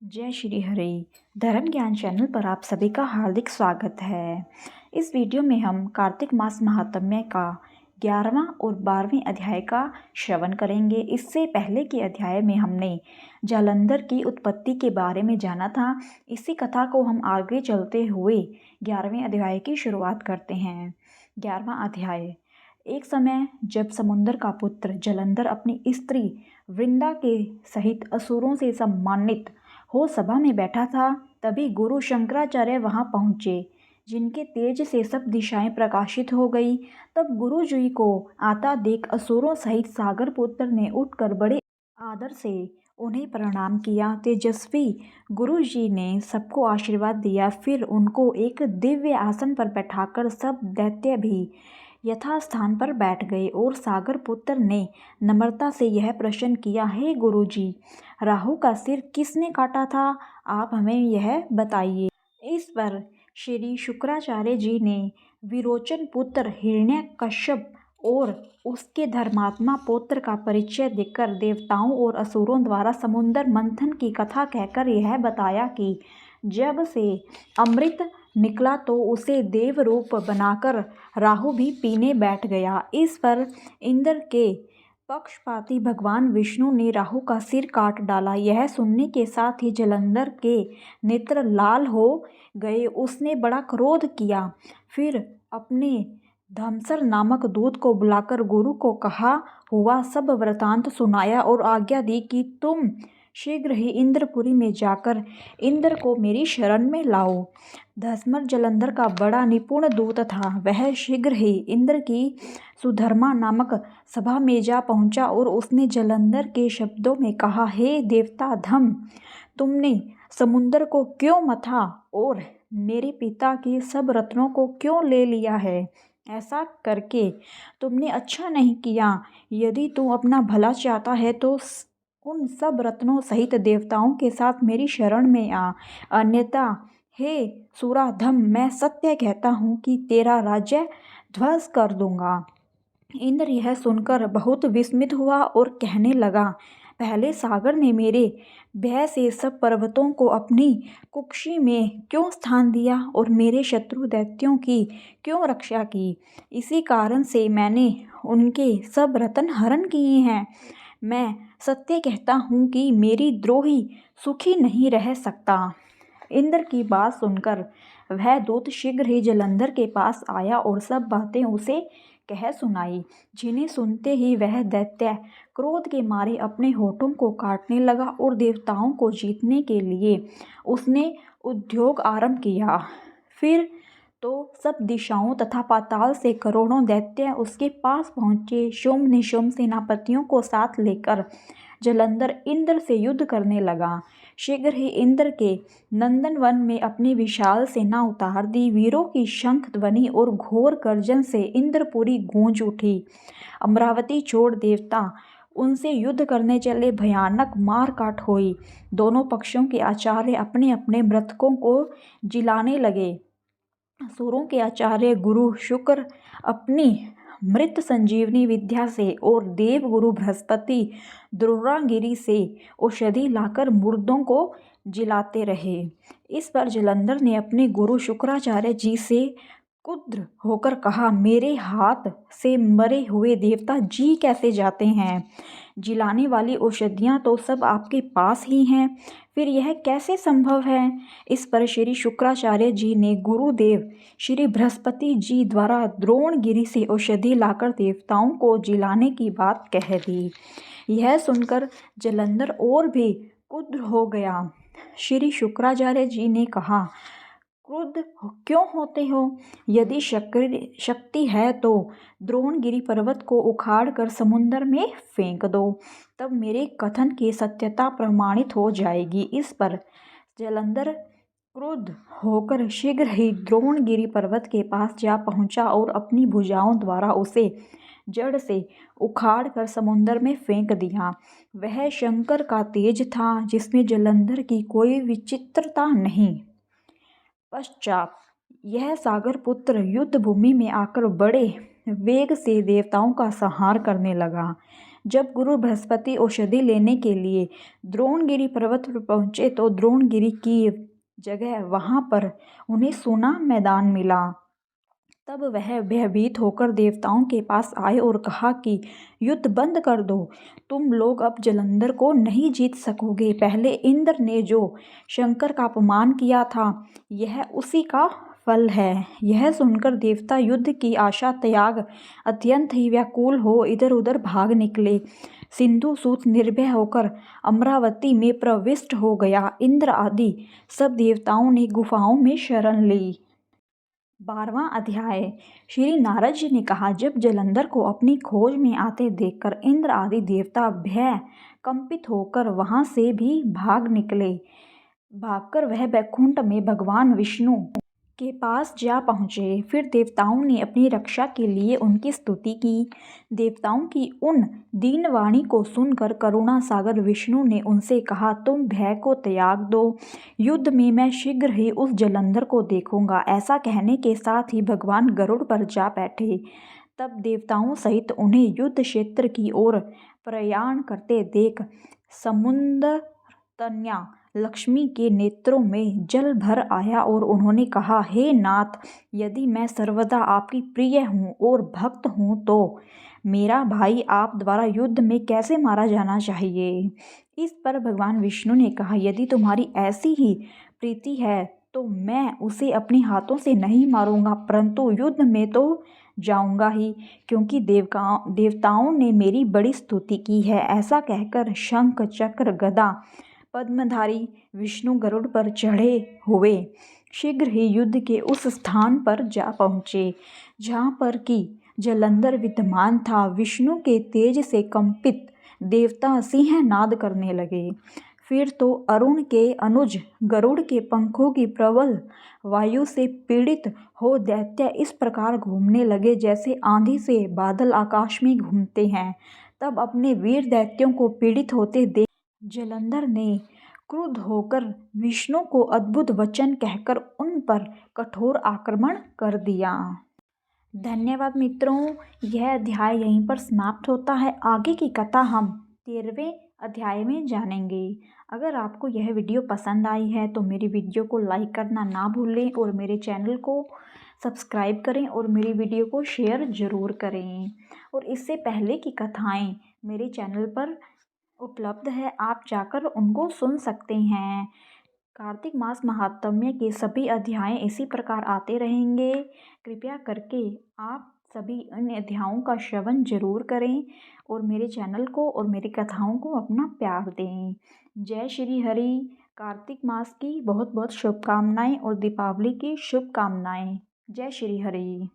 जय श्री हरि। धर्म ज्ञान चैनल पर आप सभी का हार्दिक स्वागत है। इस वीडियो में हम कार्तिक मास महात्म्य का 11वां और 12वें अध्याय का श्रवण करेंगे। इससे पहले के अध्याय में हमने जालंधर की उत्पत्ति के बारे में जाना था। इसी कथा को हम आगे चलते हुए 11वें अध्याय की शुरुआत करते हैं। 11वां अध्याय। एक समय जब समुंदर का पुत्र जालंधर अपनी स्त्री वृंदा के सहित असुरों से सम्मानित हो सभा में बैठा था, तभी गुरु शंकराचार्य वहां पहुंचे, जिनके तेज से सब दिशाएं प्रकाशित हो गई। तब गुरु जी को आता देख असुरों सहित सागर पुत्र ने उठकर बड़े आदर से उन्हें प्रणाम किया। तेजस्वी गुरु जी ने सबको आशीर्वाद दिया। फिर उनको एक दिव्य आसन पर बैठाकर सब दैत्य भी यथास्थान पर बैठ गए और सागर पुत्र ने नम्रता से यह प्रश्न किया, हे गुरु जी, राहु का सिर किसने काटा था? आप हमें यह बताइए। इस पर श्री शुक्राचार्य जी ने विरोचन पुत्र हिरण्यकश्यप और उसके धर्मात्मा पुत्र का परिचय देकर देवताओं और असुरों द्वारा समुद्र मंथन की कथा कहकर यह बताया कि जब से अमृत निकला तो उसे देव रूप बनाकर राहु भी पीने बैठ गया। इस पर इंद्र के पक्षपाती भगवान विष्णु ने राहु का सिर काट डाला। यह सुनने के साथ ही जालंधर के नेत्र लाल हो गए। उसने बड़ा क्रोध किया। फिर अपने धमसर नामक दूत को बुलाकर गुरु को कहा हुआ सब वृतांत सुनाया और आज्ञा दी कि तुम शीघ्र ही इंद्रपुरी में जाकर इंद्र को मेरी शरण में लाओ। धमसर जालंधर का बड़ा निपुण दूत था। वह शीघ्र ही इंद्र की सुधर्मा नामक सभा में जा पहुंचा और उसने जालंधर के शब्दों में कहा, हे देवता धम, तुमने समुद्र को क्यों मथा और मेरे पिता के सब रत्नों को क्यों ले लिया है? ऐसा करके तुमने अच्छा नहीं किया। यदि तू अपना भला चाहता है तो उन सब रत्नों सहित देवताओं के साथ मेरी शरण में आ, अन्यथा हे सुराधम, मैं सत्य कहता हूँ कि तेरा राज्य ध्वस्त कर दूंगा। इंद्र यह सुनकर बहुत विस्मित हुआ और कहने लगा, पहले सागर ने मेरे भय से सब पर्वतों को अपनी कुक्षी में क्यों स्थान दिया और मेरे शत्रु दैत्यों की क्यों रक्षा की? इसी कारण से मैंने उनके सब रत्न हरण किए हैं। मैं सत्य कहता हूँ कि मेरी द्रोही सुखी नहीं रह सकता। इंद्र की बात सुनकर वह दूत शीघ्र ही जालंधर के पास आया और सब बातें उसे कह सुनाई, जिन्हें सुनते ही वह दैत्य क्रोध के मारे अपने होठों को काटने लगा और देवताओं को जीतने के लिए उसने उद्योग आरंभ किया। फिर तो सब दिशाओं तथा पाताल से करोड़ों दैत्य उसके पास पहुंचे। शुंभ निशुंभ सेनापतियों को साथ लेकर जालंधर इंद्र से युद्ध करने लगा। शीघ्र ही इंद्र के नंदनवन में अपनी विशाल सेना उतार दी। वीरों की शंख ध्वनि और घोर गर्जन से इंद्रपुरी गूंज उठी। अमरावती छोड़ देवता उनसे युद्ध करने चले। भयानक मार काट हुई। दोनों पक्षों के आचार्य अपने अपने मृतकों को जिलाने लगे। असुरों के आचार्य गुरु शुक्र अपनी मृत संजीवनी विद्या से और देव गुरु बृहस्पति द्रोणागिरी से औषधि लाकर मुर्दों को जिलाते रहे। इस पर जालंधर ने अपने गुरु शुक्राचार्य जी से क्रुद्ध होकर कहा, मेरे हाथ से मरे हुए देवता जी कैसे जाते हैं? जिलाने वाली औषधियाँ तो सब आपके पास ही हैं, फिर यह कैसे संभव है? इस पर श्री शुक्राचार्य जी ने गुरुदेव श्री बृहस्पति जी द्वारा द्रोणगिरी से औषधि लाकर देवताओं को जिलाने की बात कह दी। यह सुनकर जालंधर और भी क्रुद्ध हो गया। श्री शुक्राचार्य जी ने कहा, क्रुद्ध क्यों होते हो? यदि शक्ति है तो द्रोणगिरी पर्वत को उखाड़ कर समुद्र में फेंक दो, तब मेरे कथन की सत्यता प्रमाणित हो जाएगी। इस पर जालंधर क्रुद्ध होकर शीघ्र ही द्रोणगिरी पर्वत के पास जा पहुंचा और अपनी भुजाओं द्वारा उसे जड़ से उखाड़ कर समुद्र में फेंक दिया। वह शंकर का तेज था, जिसमें जालंधर की कोई विचित्रता नहीं। पश्चात यह सागर पुत्र युद्ध भूमि में आकर बड़े वेग से देवताओं का संहार करने लगा। जब गुरु बृहस्पति औषधि लेने के लिए द्रोणगिरी पर्वत पर पहुँचे तो द्रोणगिरी की जगह वहाँ पर उन्हें सूना मैदान मिला। तब वह भयभीत होकर देवताओं के पास आए और कहा कि युद्ध बंद कर दो, तुम लोग अब जलंधर को नहीं जीत सकोगे। पहले इंद्र ने जो शंकर का अपमान किया था, यह उसी का फल है। यह सुनकर देवता युद्ध की आशा त्याग अत्यंत ही व्याकुल हो इधर उधर भाग निकले। सिंधुसूत निर्भय होकर अमरावती में प्रविष्ट हो गया। इंद्र आदि सब देवताओं ने गुफाओं में शरण ली। 12वां अध्याय। श्री नारद जी ने कहा, जब जलंधर को अपनी खोज में आते देखकर इंद्र आदि देवता भय कंपित होकर वहां से भी भाग निकले। भागकर वह बैकुंठ में भगवान विष्णु के पास जा पहुँचे। फिर देवताओं ने अपनी रक्षा के लिए उनकी स्तुति की। देवताओं की उन दीन वाणी को सुनकर करुणा सागर विष्णु ने उनसे कहा, तुम भय को त्याग दो, युद्ध में मैं शीघ्र ही उस जलंधर को देखूंगा। ऐसा कहने के साथ ही भगवान गरुड़ पर जा बैठे। तब देवताओं सहित उन्हें युद्ध क्षेत्र की ओर प्रयाण करते देख समुद्रतनया लक्ष्मी के नेत्रों में जल भर आया और उन्होंने कहा, हे नाथ, यदि मैं सर्वदा आपकी प्रिय हूँ और भक्त हूँ तो मेरा भाई आप द्वारा युद्ध में कैसे मारा जाना चाहिए। इस पर भगवान विष्णु ने कहा, यदि तुम्हारी ऐसी ही प्रीति है तो मैं उसे अपने हाथों से नहीं मारूंगा, परंतु युद्ध में तो जाऊंगा ही, क्योंकि देवताओं ने मेरी बड़ी स्तुति की है। ऐसा कहकर शंख चक्र गदा पद्मधारी विष्णु गरुड़ पर चढ़े हुए शीघ्र ही युद्ध के उस स्थान पर जा पहुँचे जहाँ पर कि जलंधर विद्यमान था। विष्णु के तेज से कंपित देवता सिंहनाद करने लगे। फिर तो अरुण के अनुज गरुड़ के पंखों की प्रबल वायु से पीड़ित हो दैत्य इस प्रकार घूमने लगे जैसे आंधी से बादल आकाश में घूमते हैं। तब अपने वीर दैत्यों को पीड़ित होते देख जलंधर ने क्रुद्ध होकर विष्णु को अद्भुत वचन कहकर उन पर कठोर आक्रमण कर दिया। धन्यवाद मित्रों, यह अध्याय यहीं पर समाप्त होता है। आगे की कथा हम 13वें अध्याय में जानेंगे। अगर आपको यह वीडियो पसंद आई है तो मेरी वीडियो को लाइक करना ना भूलें और मेरे चैनल को सब्सक्राइब करें और मेरी वीडियो को शेयर ज़रूर करें। और इससे पहले की कथाएं मेरे चैनल पर उपलब्ध है, आप जाकर उनको सुन सकते हैं। कार्तिक मास महात्म्य के सभी अध्याय इसी प्रकार आते रहेंगे। कृपया करके आप सभी इन अध्यायों का श्रवण जरूर करें और मेरे चैनल को और मेरी कथाओं को अपना प्यार दें। जय श्री हरि। कार्तिक मास की बहुत बहुत शुभकामनाएं और दीपावली की शुभकामनाएं। जय श्री हरि।